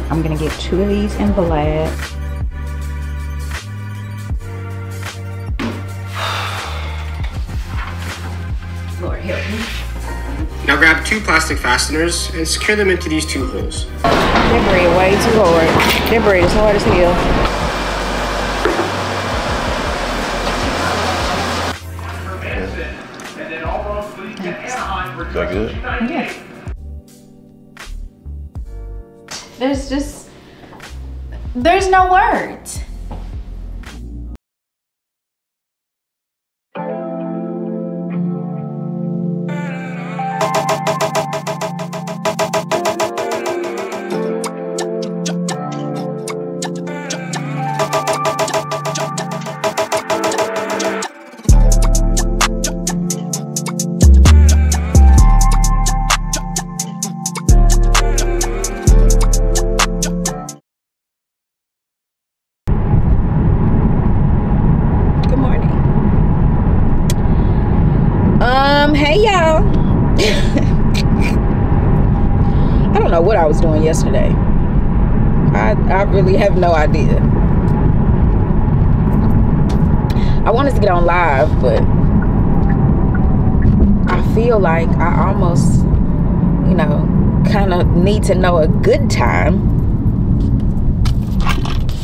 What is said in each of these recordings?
I'm gonna get 2 of these in black. Lord help me. Now grab 2 plastic fasteners and secure them into these 2 holes. That bread way too hard. That bread is hard as hell. Is that good? Yeah. There's no words. Hey y'all. I don't know what I was doing yesterday. I really have no idea. I wanted to get on live, but I feel like I almost, you know, kind of need to know a good time.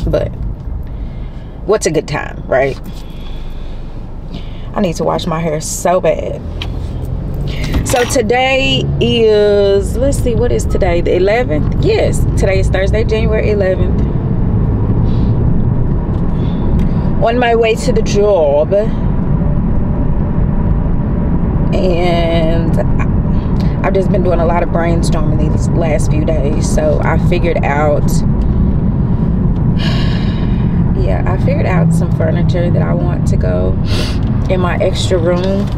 But what's a good time, right? I need to wash my hair so bad. So today is, let's see, what is today? The 11th? Yes, today is Thursday, January 11th. On my way to the job. And I've just been doing a lot of brainstorming these last few days. So I figured out, yeah, I figured out some furniture that I want to go in my extra room.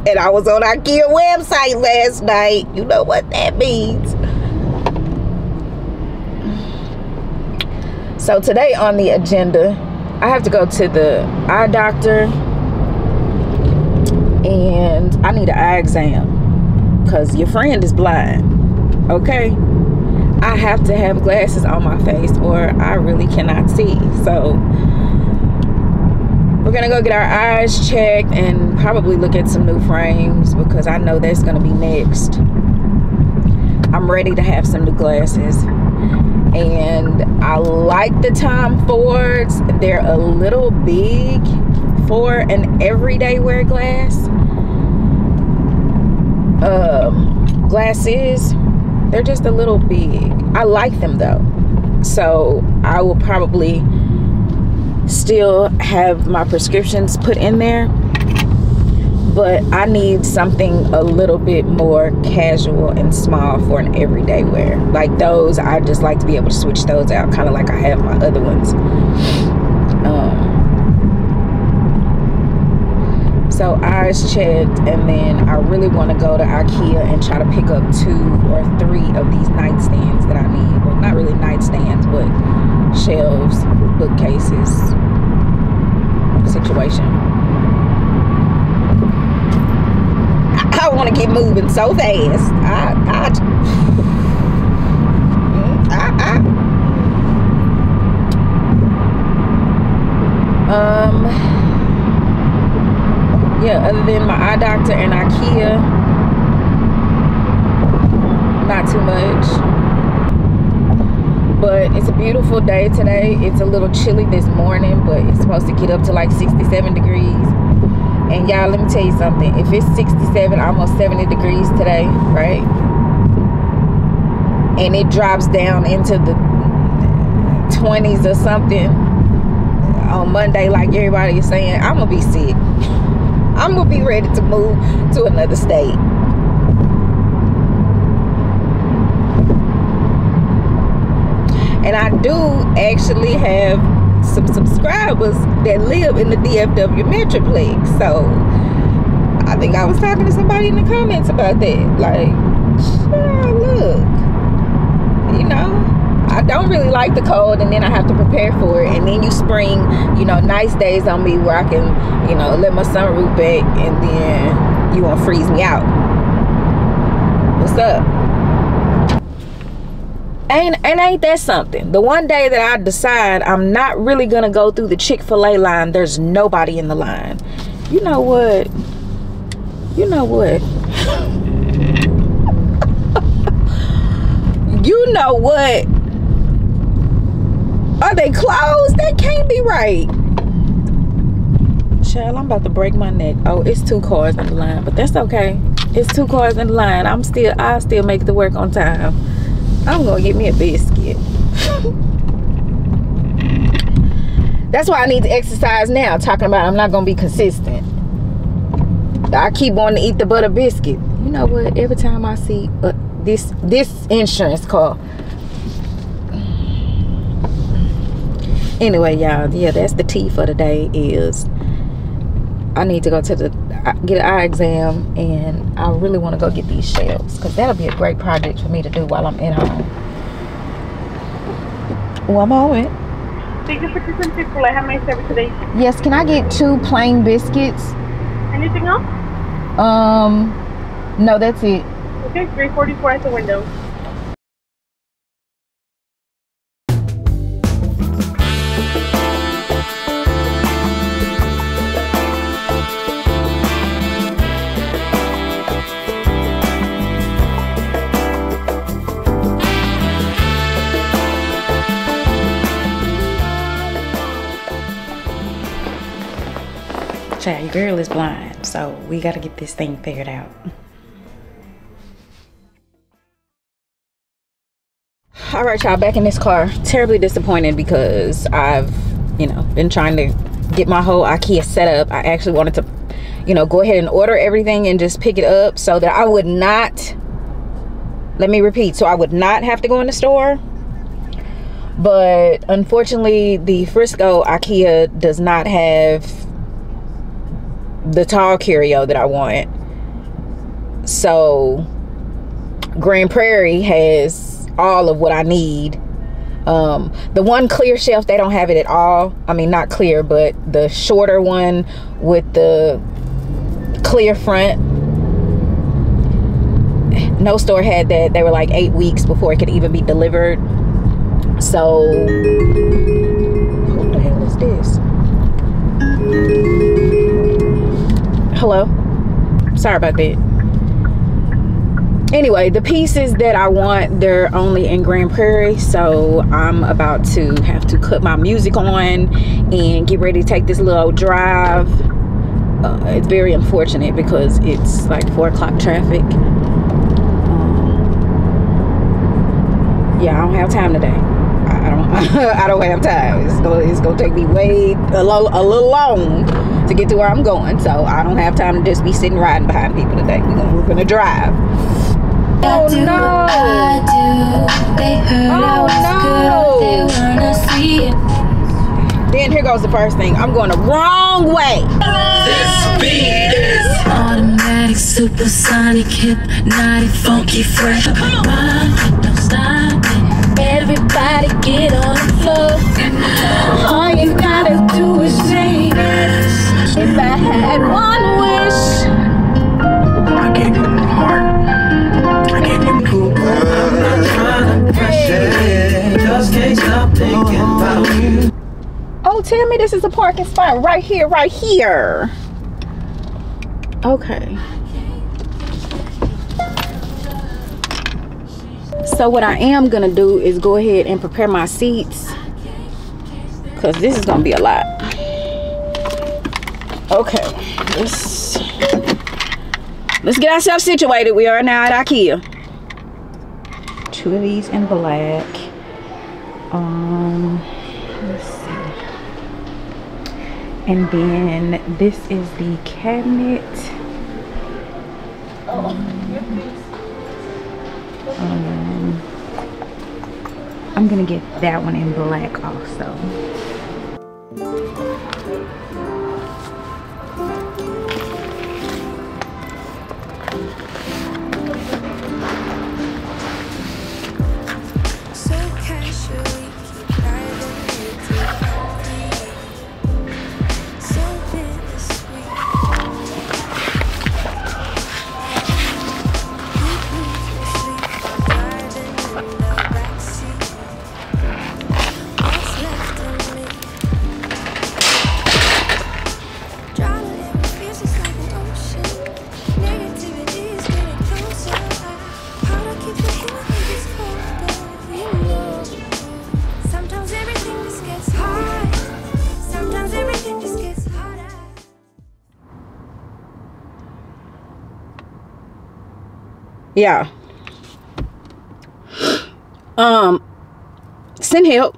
And I was on IKEA website last night. You know what that means. So today on the agenda, I have to go to the eye doctor. And I need an eye exam. Because your friend is blind. Okay? I have to have glasses on my face or I really cannot see. So we're gonna go get our eyes checked and probably look at some new frames because I know that's gonna be next. I'm ready to have some new glasses. And I like the Tom Fords. They're a little big for an everyday wear glass. Glasses, they're just a little big. I like them though. So I will probably still have my prescriptions put in there, but I need something a little bit more casual and small for an everyday wear. Like those, I just like to be able to switch those out, kind of like I have my other ones. So eyes checked, and then I really want to go to IKEA and try to pick up 2 or 3 of these nightstands that I need. Well, not really nightstands, but shelves, bookcases situation. I want to get moving so fast. Yeah, other than my eye doctor and IKEA, not too much. But it's a beautiful day today. It's a little chilly this morning, but it's supposed to get up to like 67 degrees. And y'all, let me tell you something. If it's 67, almost 70 degrees today, right? And it drops down into the 20s or something on Monday, like everybody is saying, I'm gonna be sick. I'm gonna be ready to move to another state. And I do actually have some subscribers that live in the DFW Metroplex. So I think I was talking to somebody in the comments about that. Like, look, you know, I don't really like the cold, and then I have to prepare for it. And then you spring, you know, nice days on me where I can, you know, let my sunroof back, and then you won't freeze me out. What's up? Ain't that something? The one day that I decide I'm not really gonna go through the Chick-fil-A line, there's nobody in the line. You know what? You know what? You know what? Are they closed? They can't be right. Child, I'm about to break my neck. Oh, it's 2 cars in the line, but that's okay. It's 2 cars in the line. I'll still make it to work on time. I'm gonna get me a biscuit. That's why I need to exercise now. Talking about I'm not gonna be consistent. I keep wanting to eat the butter biscuit. You know what? Every time I see this insurance call. Anyway, y'all, yeah, that's the tea for the day. Is I need to go to get an eye exam, and I really want to go get these shelves because that'll be a great project for me to do while I'm at home. One moment. Thank you for choosing Chick-fil-A. How may I serve you today? Yes, can I get 2 plain biscuits? Anything else? No, that's it. Okay, 344 at the window. Child, your girl is blind, so we gotta get this thing figured out. All right, y'all, back in this car. Terribly disappointed because I've, been trying to get my whole IKEA set up. I actually wanted to, go ahead and order everything and just pick it up so that I would not, let me repeat, so I would not have to go in the store. But unfortunately, the Frisco IKEA does not have the tall curio that I want. So Grand Prairie has all of what I need. The one clear shelf, they don't have it at all. I mean, not clear, but the shorter one with the clear front, no store had that. They were like 8 weeks before it could even be delivered. So what the hell is this? Hello, sorry about that. Anyway, the pieces that I want, they're only in Grand Prairie, so I'm about to have to cut my music on and get ready to take this little drive. It's very unfortunate because it's like 4 o'clock traffic. Yeah, I don't have time today. I don't have time. It's gonna take me a little long to get to where I'm going, so I don't have time to just be sitting riding behind people today. We're gonna drive. Oh no! They heard I was good. They wanna see it. Then here goes the first thing. I'm going the wrong way. This beat is automatic, supersonic, hypnotic, funky, fresh. Don't stop it. Everybody get on the floor. All you gotta do is say yes. If I had one wish, I gave you my heart. I gave you cool. I'm not trying to pressure. Just can't stop thinking about you. Oh, tell me this is a parking spot right here, right here. Okay. So what I am gonna do is go ahead and prepare my seats, because this is gonna be a lot. Okay, let's get ourselves situated. We are now at IKEA. 2 of these in black. Let's see. And then this is the cabinet. I'm gonna get that one in black also. Backseat Yeah. Send help.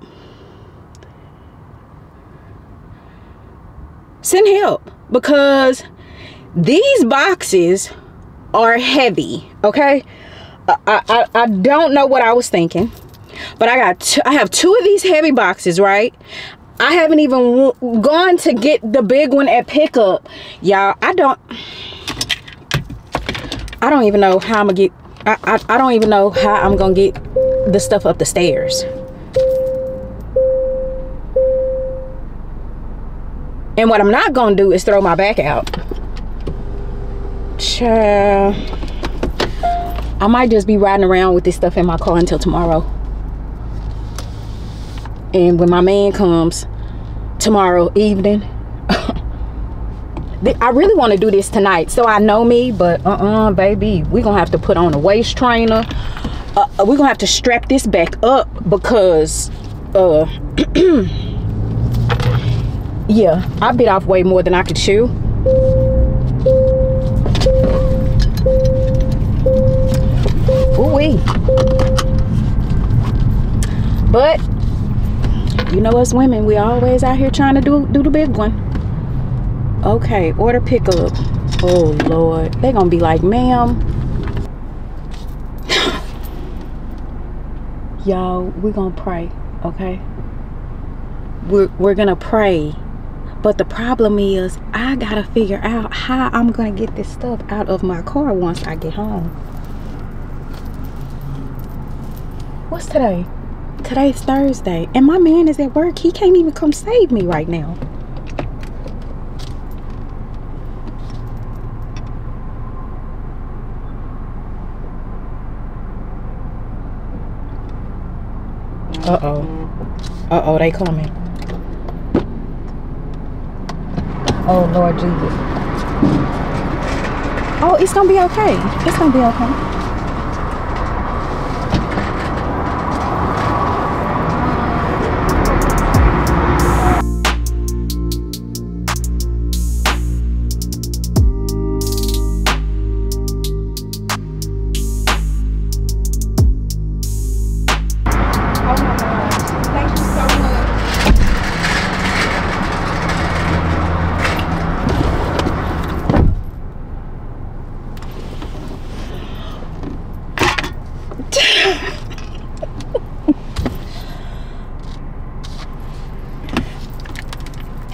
Send help, because these boxes are heavy. Okay, I don't know what I was thinking, but I have 2 of these heavy boxes, right? I haven't even gone to get the big one at pickup, y'all. I don't even know how I'm gonna get. I don't even know how I'm gonna get the stuff up the stairs. And what I'm not gonna do is throw my back out. Child, I might just be riding around with this stuff in my car until tomorrow. And when my man comes tomorrow evening, I really want to do this tonight. So I know me, but baby, we're gonna have to put on a waist trainer. We're gonna have to strap this back up because yeah, I bit off way more than I could chew. Ooh-wee. But you know us women, we always out here trying to do the big one. Okay, order pickup. Oh Lord, they're gonna be like, ma'am. Y'all, we're gonna pray, okay? We're gonna pray. But the problem is, I gotta figure out how I'm gonna get this stuff out of my car once I get home. What's today? Today's Thursday, and my man is at work. He can't even come save me right now. Uh-oh, they coming. Oh, Lord Jesus. Oh, it's gonna be okay. It's gonna be okay.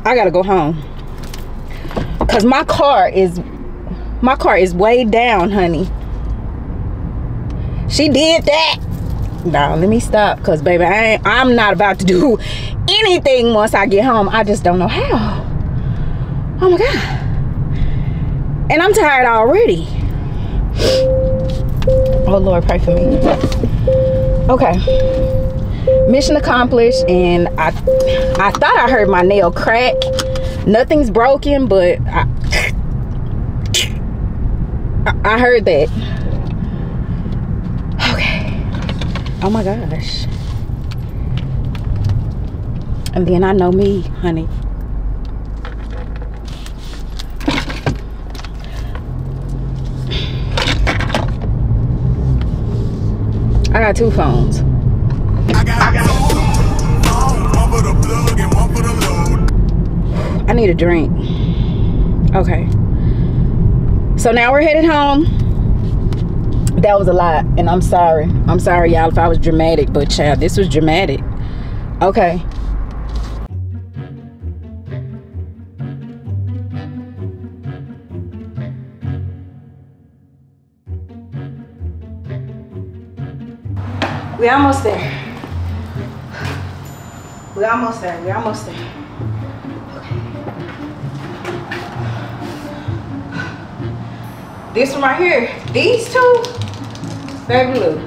I gotta go home because my car is way down, honey. She did that. No, let me stop, because baby, I'm not about to do anything once I get home. I just don't know how. Oh my God. And I'm tired already. Oh Lord, pray for me. Okay. Mission accomplished, and I thought I heard my nail crack. Nothing's broken, but I heard that. Okay. Oh my gosh. And then I know me, honey. I got 2 phones. I need a drink. Okay. So now we're headed home. That was a lot, and I'm sorry. I'm sorry, y'all, if I was dramatic, but child, this was dramatic. Okay. We almost there. We almost there. We almost there. This one right here, these 2, baby, look.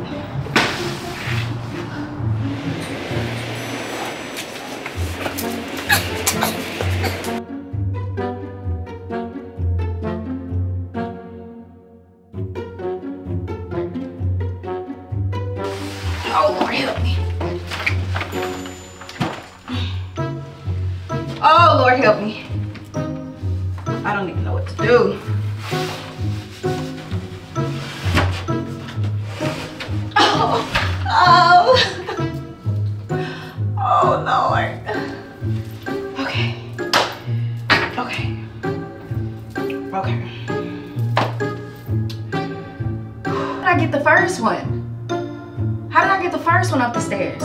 Oh Lord, help me. Oh Lord, help me. I don't even know what to do. Oh. Oh, Lord. Okay. Okay. Okay. How did I get the first one? How did I get the first one up the stairs?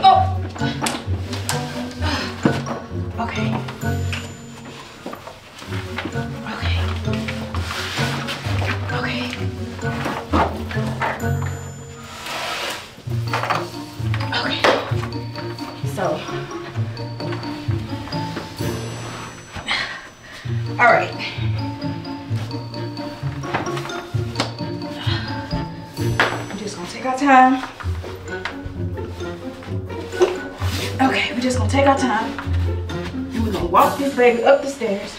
Oh. Okay. Okay. Okay. Okay. So. All right. I'm just gonna take our time. Okay, we're just gonna take our time. And we're gonna walk this baby up the stairs.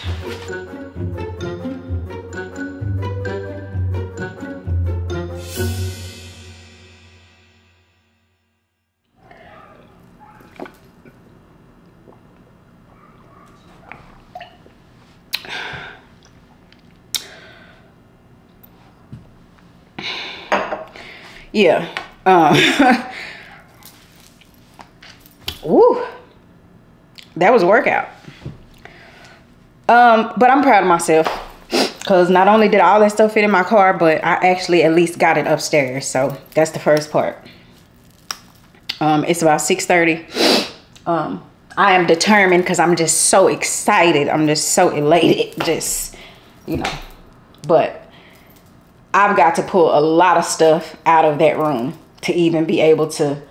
Yeah. Woo. That was a workout. But I'm proud of myself because not only did all that stuff fit in my car, but I actually at least got it upstairs. So that's the first part. It's about 6:30. I am determined because I'm just so excited. I'm just so elated. Just, you know, but I've got to pull a lot of stuff out of that room to even be able to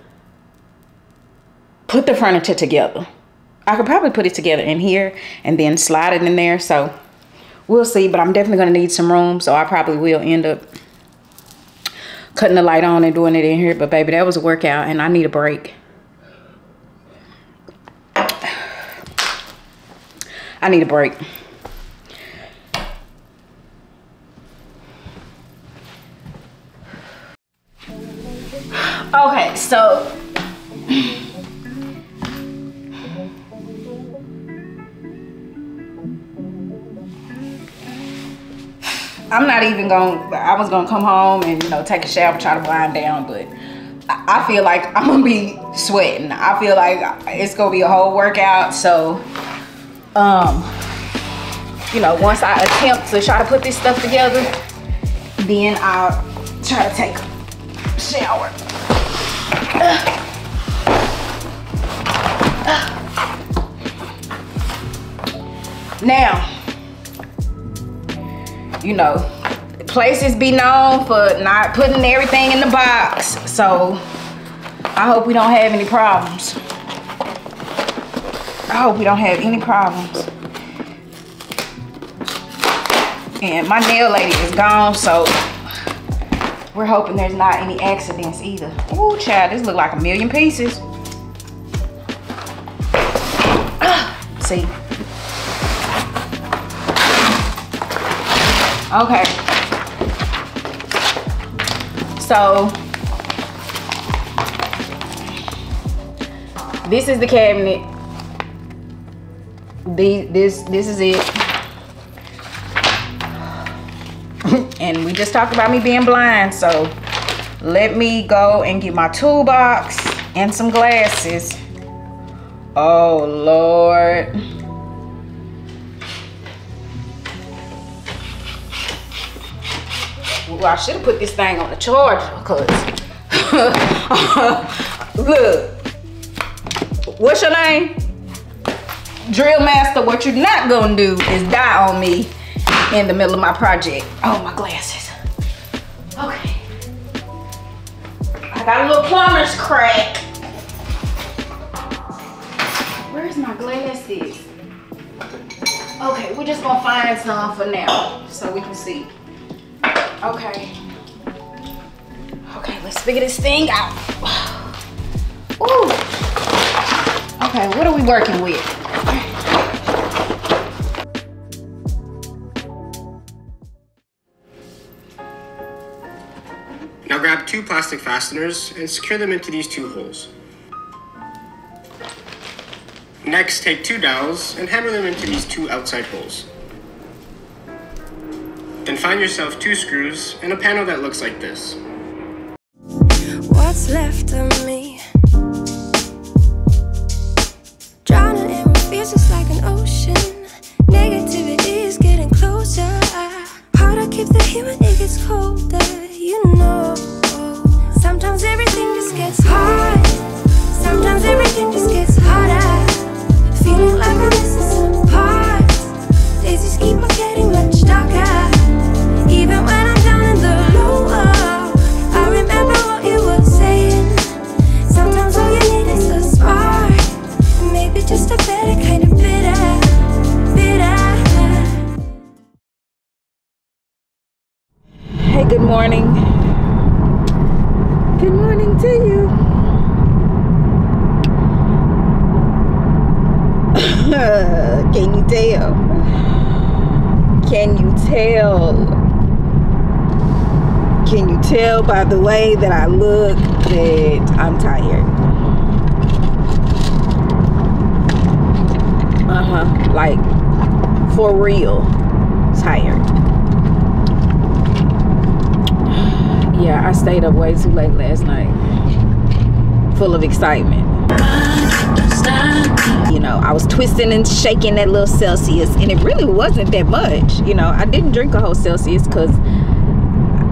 put the furniture together. I could probably put it together in here and then slide it in there. So we'll see, but I'm definitely going to need some room. So I probably will end up cutting the light on and doing it in here. But baby, that was a workout and I need a break. I need a break. Okay, so I'm not even I was gonna come home and, you know, take a shower, try to wind down, but I feel like I'm gonna be sweating. I feel like it's gonna be a whole workout. So, you know, once I attempt to try to put this stuff together, then I'll try to take a shower. Now, you know, places be known for not putting everything in the box, so I hope we don't have any problems. I hope we don't have any problems. And my nail lady is gone, so we're hoping there's not any accidents either. Ooh, child, this look like a million pieces. See. Okay. So this is the cabinet. This is it. And we just talked about me being blind, so let me go and get my toolbox and some glasses. Oh Lord. Well, I should have put this thing on the charger, because look, what's your name? Drill Master. What you're not gonna do is die on me in the middle of my project. Oh, my glasses. Okay. I got a little plumber's crack. Where's my glasses? Okay, we're just gonna find some for now so we can see. Okay. Okay, let's figure this thing out. Ooh. Okay, what are we working with? Now grab 2 plastic fasteners and secure them into these 2 holes. Next, take 2 dowels and hammer them into these 2 outside holes. Then find yourself 2 screws and a panel that looks like this. What's left of me? Drowning in what feels just like an ocean. Negativity is getting closer. Hard to keep the heat when it gets colder, you know. Sometimes everything just gets hard. Sometimes everything just gets harder. Feeling like I'm missing some parts. Days just keep on getting much darker. Even when I'm down in the lower, I remember what you were saying. Sometimes all you need is a spark, and maybe just a better kind of bitter. Hey, good morning. Good morning to you. Can you tell? Can you tell? Can you tell by the way that I look that I'm tired? Like, for real tired. Yeah, I stayed up way too late last night, full of excitement. You know, I was twisting and shaking that little Celsius, and it really wasn't that much. You know, I didn't drink a whole Celsius because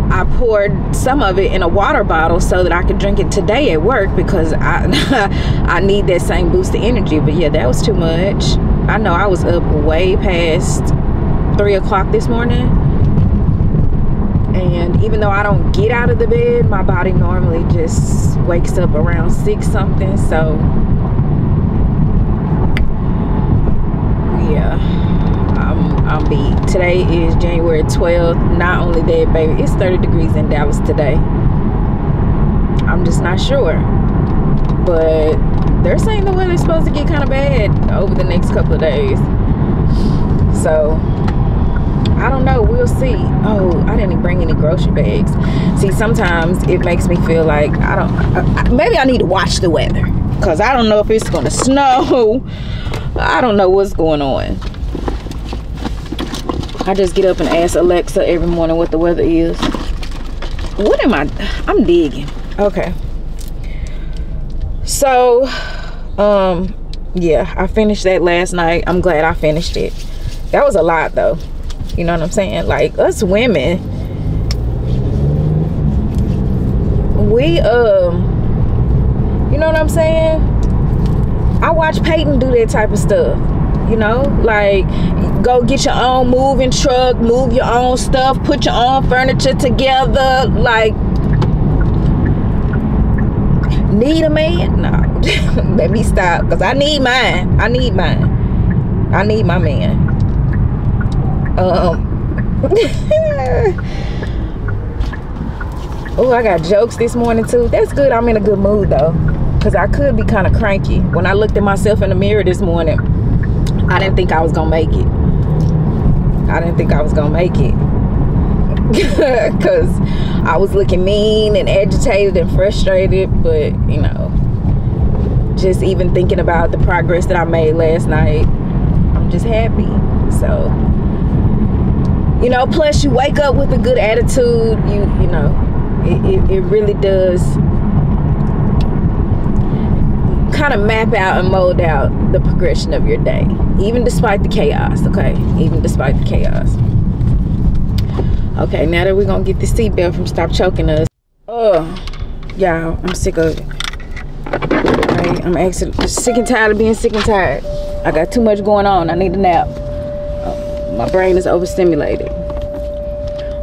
I poured some of it in a water bottle so that I could drink it today at work, because I need that same boost of energy. But yeah, that was too much. I know I was up way past 3 o'clock this morning. And even though I don't get out of the bed, my body normally just wakes up around 6 something. So yeah, I'm beat. Today is January 12th. Not only that, baby, it's 30 degrees in Dallas today. I'm just not sure, but they're saying the weather's supposed to get kind of bad over the next couple of days. So I don't know, we'll see. Oh, I didn't even bring any grocery bags. See, sometimes it makes me feel like maybe I need to watch the weather, because I don't know if it's gonna snow. I don't know what's going on. I just get up and ask Alexa every morning what the weather is. What am I'm digging. Okay. So, yeah, I finished that last night. I'm glad I finished it. That was a lot though. You know what I'm saying? Like, us women, we, you know what I'm saying? I watch Peyton do that type of stuff. You know, like, go get your own moving truck, move your own stuff, put your own furniture together. Like, need a man? No. Let me stop, because I need mine. I need mine. I need my man. Oh, I got jokes this morning too. That's good. I'm in a good mood though, because I could be kind of cranky. When I looked at myself in the mirror this morning, I didn't think I was gonna make it. I didn't think I was gonna make it, because I was looking mean and agitated and frustrated. But you know, just even thinking about the progress that I made last night, I'm just happy. So, you know, plus you wake up with a good attitude. You know, it really does kind of map out and mold out the progression of your day, even despite the chaos. Okay, even despite the chaos. Okay, now that we're gonna get the seatbelt from Stop Choking Us. Y'all, I'm sick of it. Right? I'm actually sick and tired of being sick and tired. I got too much going on. I need a nap. My brain is overstimulated.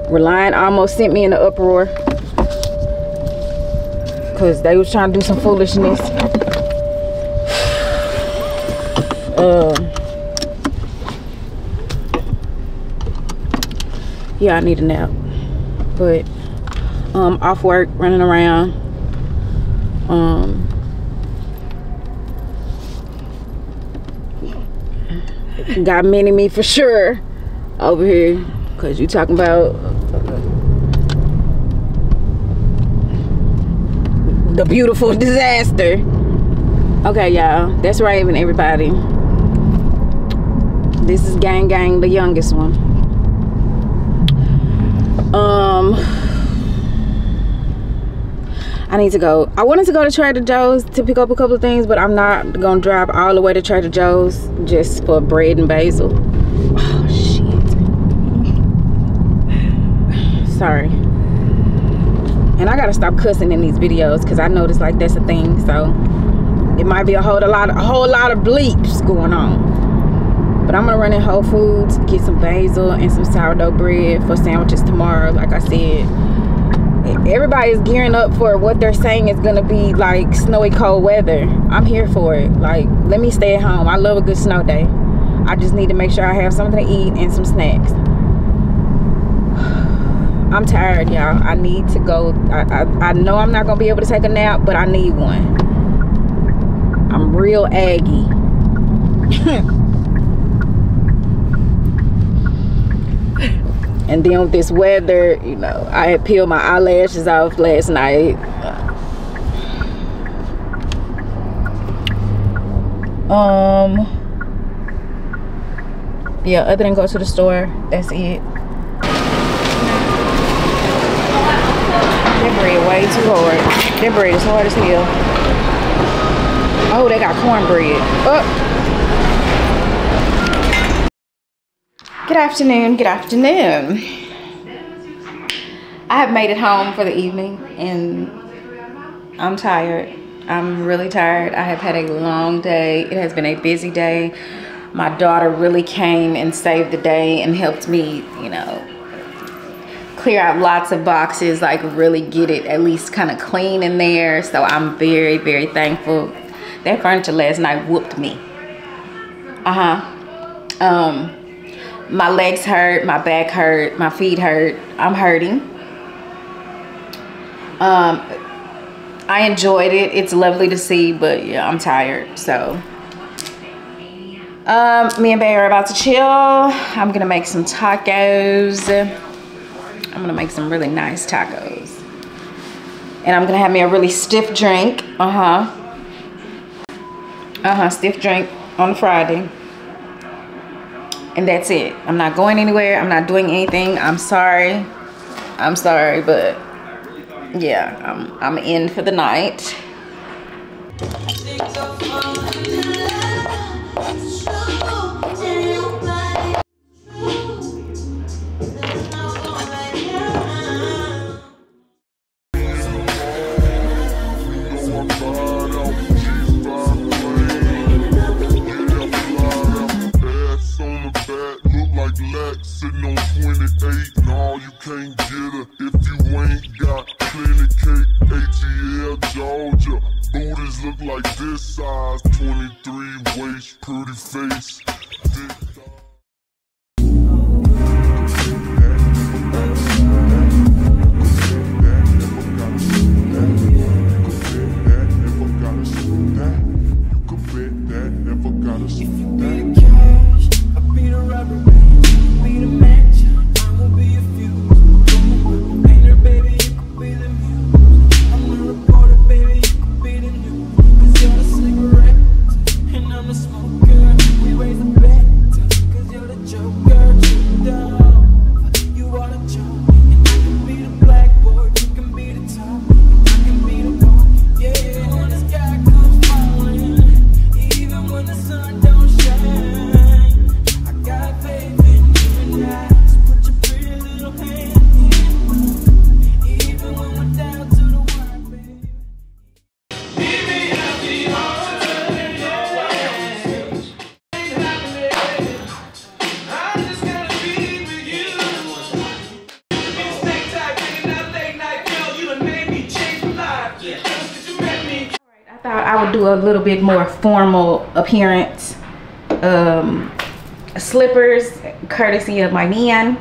Reliant almost sent me in an uproar because they was trying to do some foolishness. Yeah, I need a nap. But off work, running around. Got mini-me for sure over here, because you talking about the beautiful disaster. Okay, y'all, that's Raven, everybody. This is Gang Gang, the youngest one. I need to go. I wanted to go to Trader Joe's to pick up a couple of things, but I'm not gonna drive all the way to Trader Joe's just for bread and basil. Oh shit. Sorry. And I gotta stop cussing in these videos because I noticed like that's a thing. So it might be a whole lot of bleeps going on. But I'm gonna run in Whole Foods, get some basil and some sourdough bread for sandwiches tomorrow. Like I said, everybody's gearing up for what they're saying is gonna be like snowy cold weather. I'm here for it. Like, let me stay at home. I love a good snow day. I just need to make sure I have something to eat and some snacks. I'm tired, y'all. I need to go. I know I'm not gonna be able to take a nap, but I need one. I'm real aggy. And then with this weather, you know, I had peeled my eyelashes off last night. Yeah, other than go to the store, that's it. That bread way too hard. That bread is hard as hell. Oh, they got cornbread. Good afternoon, good afternoon. I have made it home for the evening and I'm tired. I'm really tired. I have had a long day. It has been a busy day. My daughter really came and saved the day and helped me, you know, clear out lots of boxes, like really get it at least kind of clean in there. So I'm very, very thankful. That furniture last night whooped me. My legs hurt, my back hurt, my feet hurt. I'm hurting. I enjoyed it. It's lovely to see, but yeah, I'm tired. So me and Bae are about to chill. I'm gonna make some tacos. I'm gonna make some really nice tacos. And I'm gonna have me a really stiff drink. Stiff drink on Friday. And that's it. I'm not going anywhere. I'm not doing anything. I'm sorry. I'm sorry, but yeah, I'm in for the night. Sitting on 28, no, you can't get her if you ain't got plenty cake. ATL, Georgia, booties look like this size. 23 waist, pretty face. I would do a little bit more formal appearance. Slippers, courtesy of my man.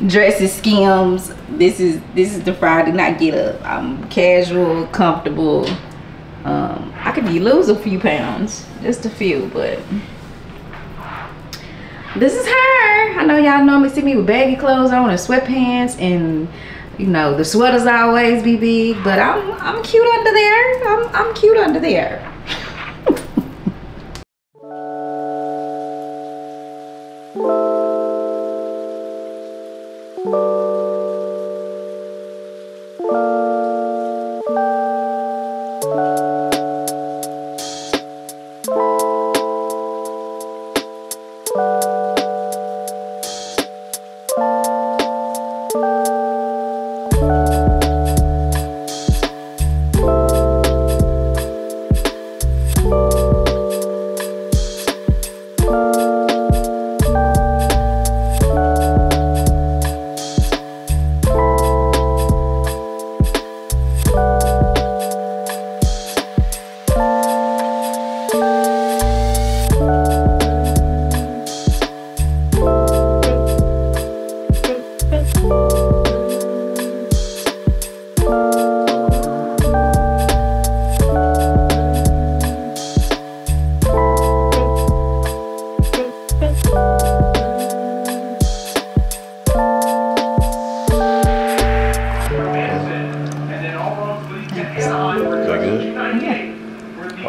Dresses, Skims. This is the Friday night get up. I'm casual, comfortable. I could lose a few pounds, just a few, but this is her. I know y'all normally see me with baggy clothes on and sweatpants, and you know the sweaters always be big, but I'm cute under there. I'm cute under there.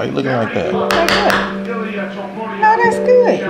you looking like that? Like what? No, that's good.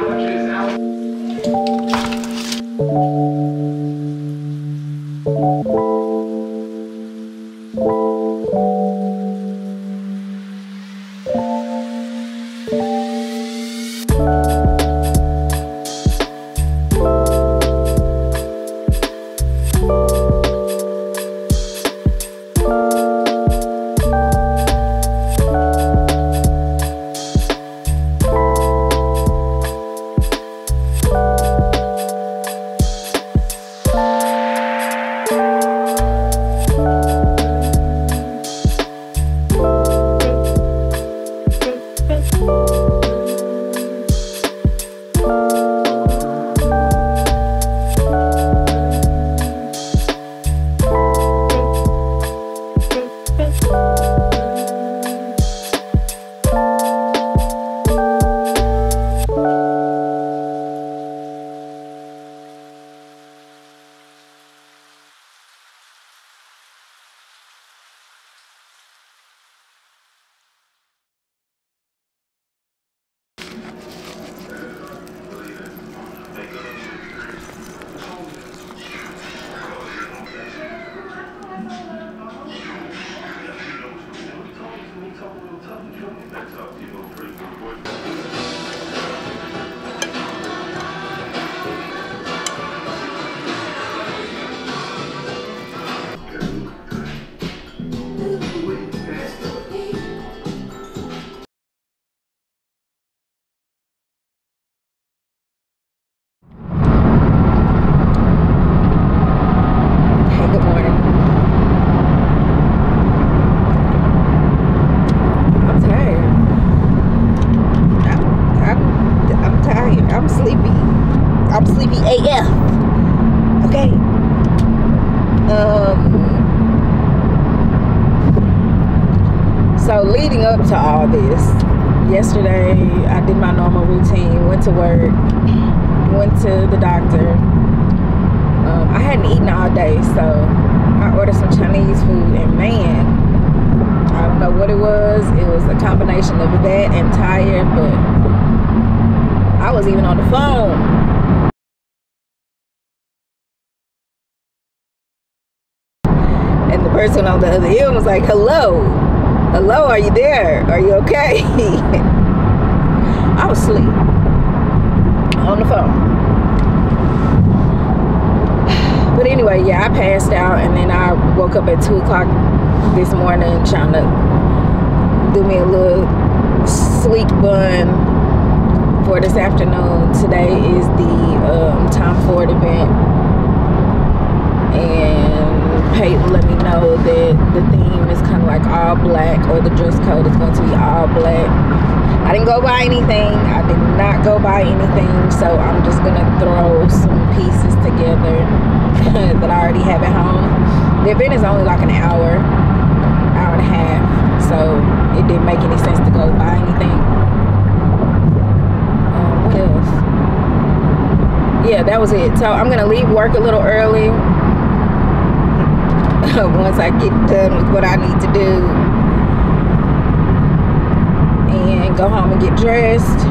So leading up to all this, yesterday I did my normal routine, went to work, went to the doctor. I hadn't eaten all day, so I ordered some Chinese food, and man, I don't know what it was. It was a combination of that and tired, but I was even on the phone. And the person on the other end was like, hello, are you there? Are you okay? I was asleep on the phone. But anyway, yeah, I passed out, and then I woke up at 2 o'clock this morning trying to do me a little sleek bun for this afternoon. Today is the Tom Ford event, and Peyton let me know that the theme is kind of like all black, or the dress code is going to be all black. I didn't go buy anything. I did not go buy anything, so I'm just gonna throw some pieces together that I already have at home. The event is only like an hour and a half, so it didn't make any sense to go buy anything. What else? Yeah, that was it. So I'm gonna leave work a little early once I get done with what I need to do, and go home and get dressed.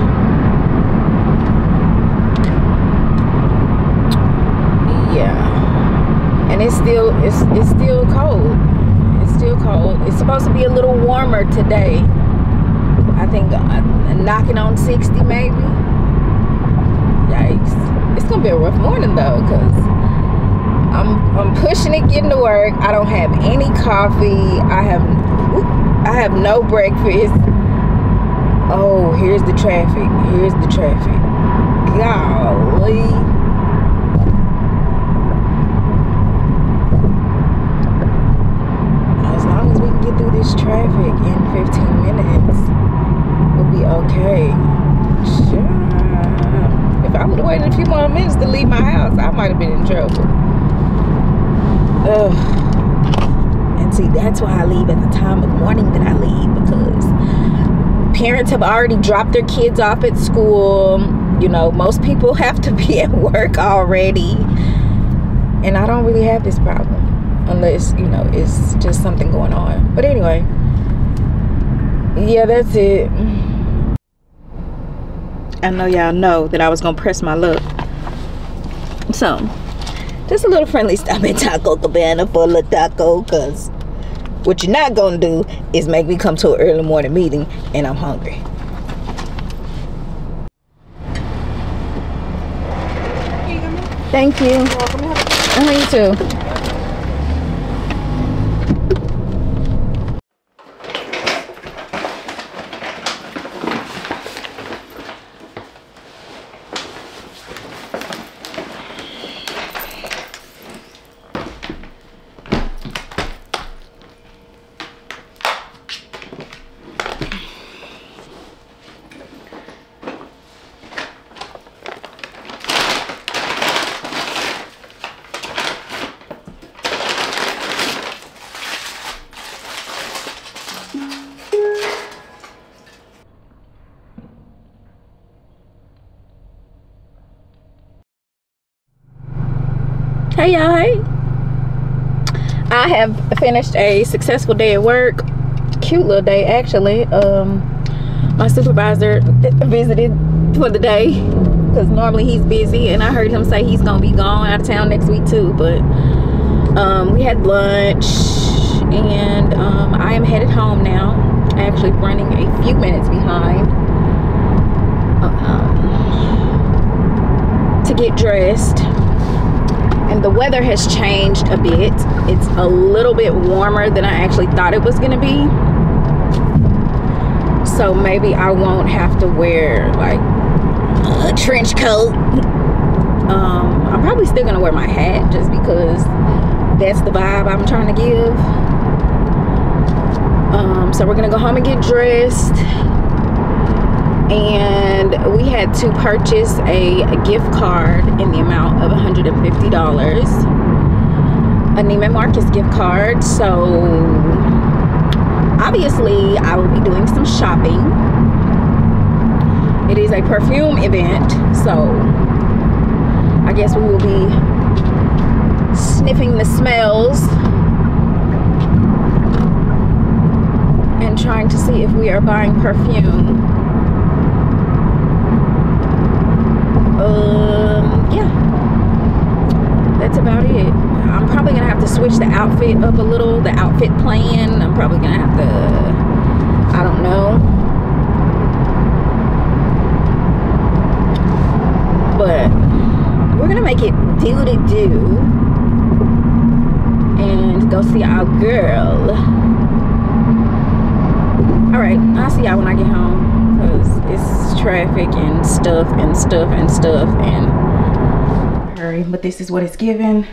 Yeah, and it's still cold. It's still cold. It's supposed to be a little warmer today. I think knocking on 60 maybe. Yikes! It's gonna be a rough morning though, cause I'm pushing it, getting to work. I don't have any coffee. I have no breakfast. Oh, here's the traffic. Here's the traffic. Golly. As long as we can get through this traffic in 15 minutes, we'll be okay. Sure. If I would have waited a few more minutes to leave my house, I might have been in trouble. Ugh. And see, that's why I leave at the time of morning that I leave, because parents have already dropped their kids off at school. You know, most people have to be at work already, and I don't really have this problem unless, you know, it's just something going on. But anyway, yeah, that's it. I know y'all know that I was gonna press my luck. So, just a little friendly stop at Taco Cabana for a little taco, cause what you're not gonna do is make me come to an early morning meeting and I'm hungry. Thank you. You too. Hey y'all, hey. I have finished a successful day at work. Cute little day actually. My supervisor visited for the day because normally he's busy, and I heard him say he's gonna be gone out of town next week too. But we had lunch, and I am headed home now. Actually running a few minutes behind to get dressed. And the weather has changed a bit. It's a little bit warmer than I actually thought it was gonna be. So maybe I won't have to wear like a trench coat. I'm probably still gonna wear my hat just because that's the vibe I'm trying to give. So we're gonna go home and get dressed. And we had to purchase a gift card in the amount of $150, a Neiman Marcus gift card. So obviously I will be doing some shopping. It is a perfume event, so I guess we will be sniffing the smells and trying to see if we are buying perfume. Yeah, that's about it. I'm probably gonna have to switch the outfit up a little, the outfit plan. I'm probably gonna have to, I don't know, but we're gonna make it do and go see our girl. All right, I'll see y'all when I get home, because it's traffic and stuff and hurry. But this is what it's given.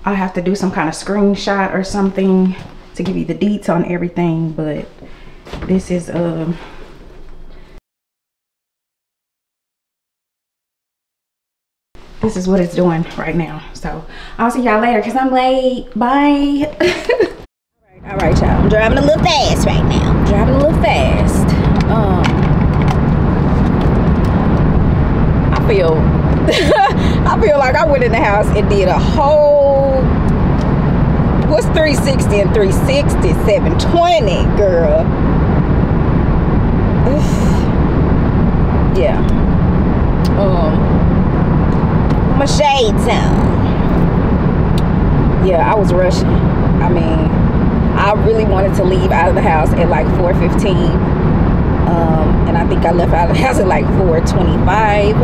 I have to do some kind of screenshot or something to give you the deets on everything, but this is what it's doing right now. So I'll see y'all later because I'm late. Bye. All right, y'all. I'm driving a little fast right now. I'm driving a little fast. I feel like I went in the house and did a whole, what's 360 and 360? 720, girl. Yeah. My shades on. Yeah, I was rushing. I mean, I really wanted to leave out of the house at like 4:15. And I think I left out of the house at like 4:25.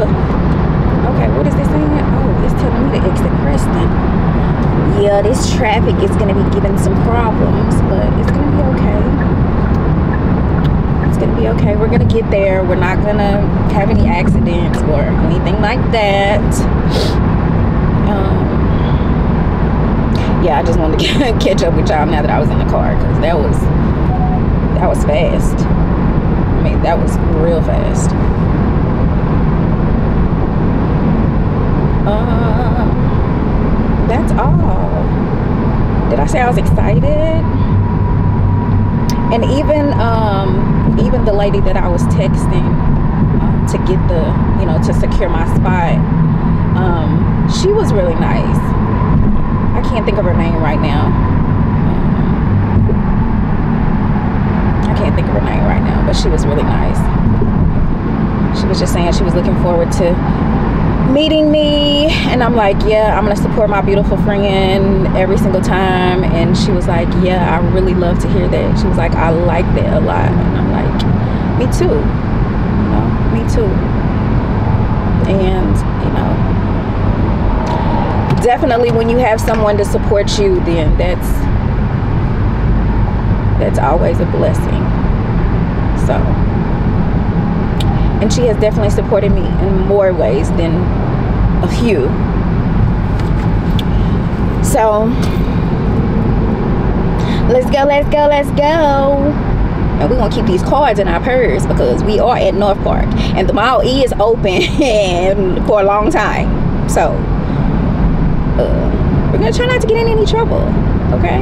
Okay, what is this saying? Oh, it's telling me to exit Preston. Yeah, this traffic is gonna be giving some problems, but it's gonna be okay. It's gonna be okay. We're gonna get there. We're not gonna have any accidents or anything like that. Yeah, I just wanted to catch up with y'all now that I was in the car, because that was fast. I mean, that was real fast. That's all. Did I say I was excited? And even the lady that I was texting to get the, you know, to secure my spot, she was really nice. I can't think of her name right now. but she was really nice. She was just saying she was looking forward to meeting me, and I'm like, yeah, I'm gonna support my beautiful friend every single time. And she was like, yeah, I really love to hear that. She was like, I like that a lot. And I'm like, me too, you know, me too. And you know, definitely when you have someone to support you, then that's always a blessing. So, and she has definitely supported me in more ways than a few. So let's go. And we're gonna keep these cards in our purse because we are at North Park and the mall is open for a long time. So we're gonna try not to get in any trouble, okay?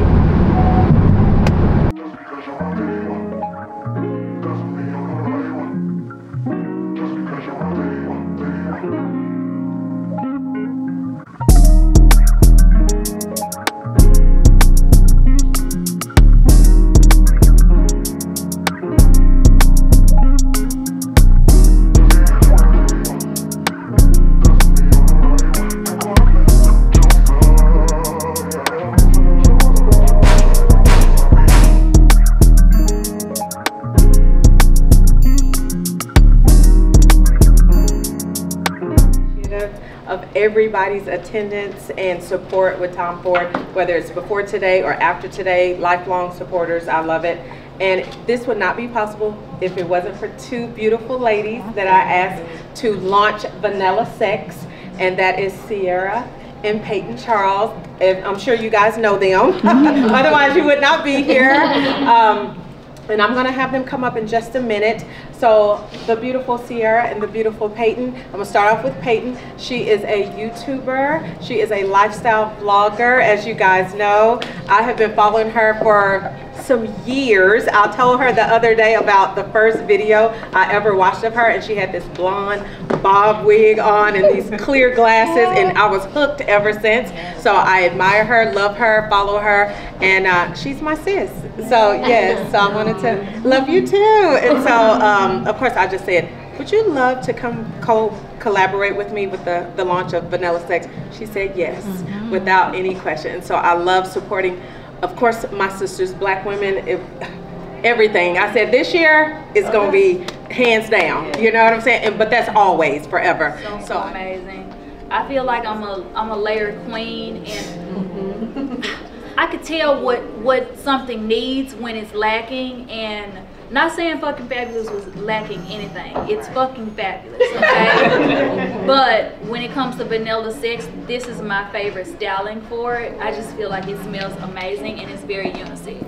Of everybody's attendance and support with Tom Ford, whether it's before today or after today, lifelong supporters. I love it. And this would not be possible if it wasn't for two beautiful ladies that I asked to launch Vanilla Sex, and that is Sierra and Peyton Charles. And I'm sure you guys know them. Otherwise you would not be here. And I'm gonna have them come up in just a minute. So the beautiful Sierra and the beautiful Peyton. I'm gonna start off with Peyton. She is a YouTuber. She is a lifestyle vlogger, as you guys know. I have been following her for some years. I told her the other day about the first video I ever watched of her, and she had this blonde bob wig on and these clear glasses, and I was hooked ever since. So I admire her, love her, follow her, and she's my sis. So yes, so I wanted to love you too. And so of course I just said, would you love to come collaborate with me with the launch of Vanilla Sex? She said yes, without any question. And so I love supporting, of course, my sisters, black women, everything. I said this year is going to be hands down. You know what I'm saying? But that's always, forever. So amazing. I feel like I'm a layered queen, and I could tell what something needs when it's lacking. And not saying fucking fabulous was lacking anything. It's fucking fabulous, okay? But when it comes to Vanilla Sex, this is my favorite styling for it. I just feel like it smells amazing and it's very unisex.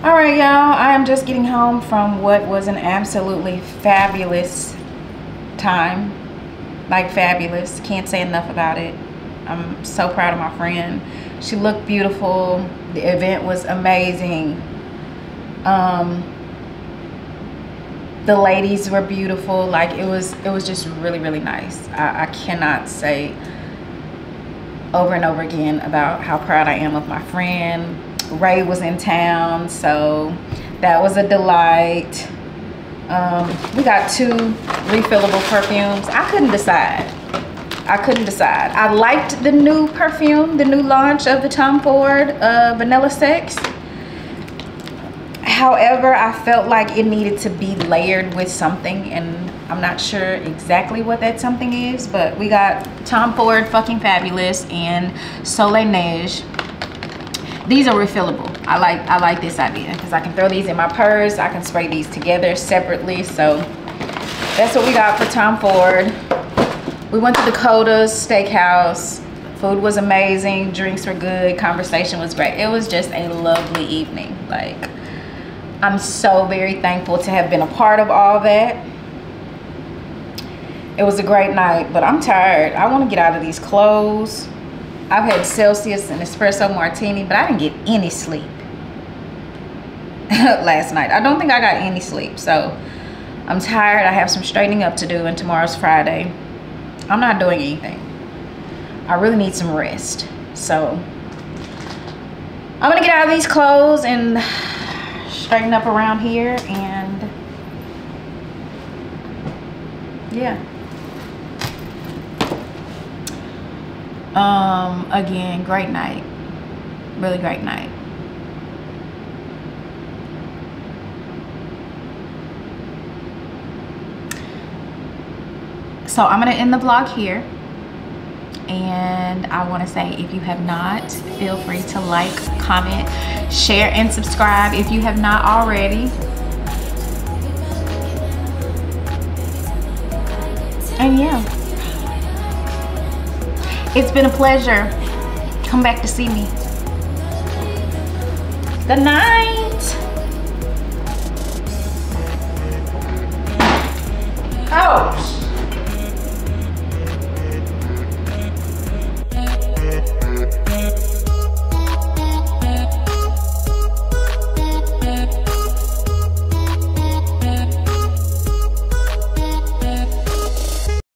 Alright y'all, I am just getting home from what was an absolutely fabulous time. Like fabulous, can't say enough about it. I'm so proud of my friend. She looked beautiful. The event was amazing. The ladies were beautiful. Like it was just really, really nice. I cannot say over and over again about how proud I am of my friend. Ray was in town, so that was a delight. We got 2 refillable perfumes. I couldn't decide. I liked the new perfume, the new launch of the Tom Ford Vanilla Sex. However, I felt like it needed to be layered with something, and I'm not sure exactly what that something is, but we got Tom Ford Fucking Fabulous and Soleil Neige. These are refillable. I like this idea because I can throw these in my purse. I can spray these together separately. So that's what we got for Tom Ford. We went to Dakota's Steakhouse. Food was amazing. Drinks were good. Conversation was great. It was just a lovely evening. Like, I'm so very thankful to have been a part of all that. It was a great night, but I'm tired. I want to get out of these clothes. I've had Celsius and espresso martini, but I didn't get any sleep last night. I don't think I got any sleep, so I'm tired. I have some straightening up to do, and tomorrow's Friday. I'm not doing anything. I really need some rest. So I'm gonna get out of these clothes and straighten up around here, and yeah. Again, great night. Really great night. So I'm gonna end the vlog here, and I want to say, if you have not, feel free to like, comment, share, and subscribe if you have not already. And yeah, it's been a pleasure. Come back to see me. Good night. Oh.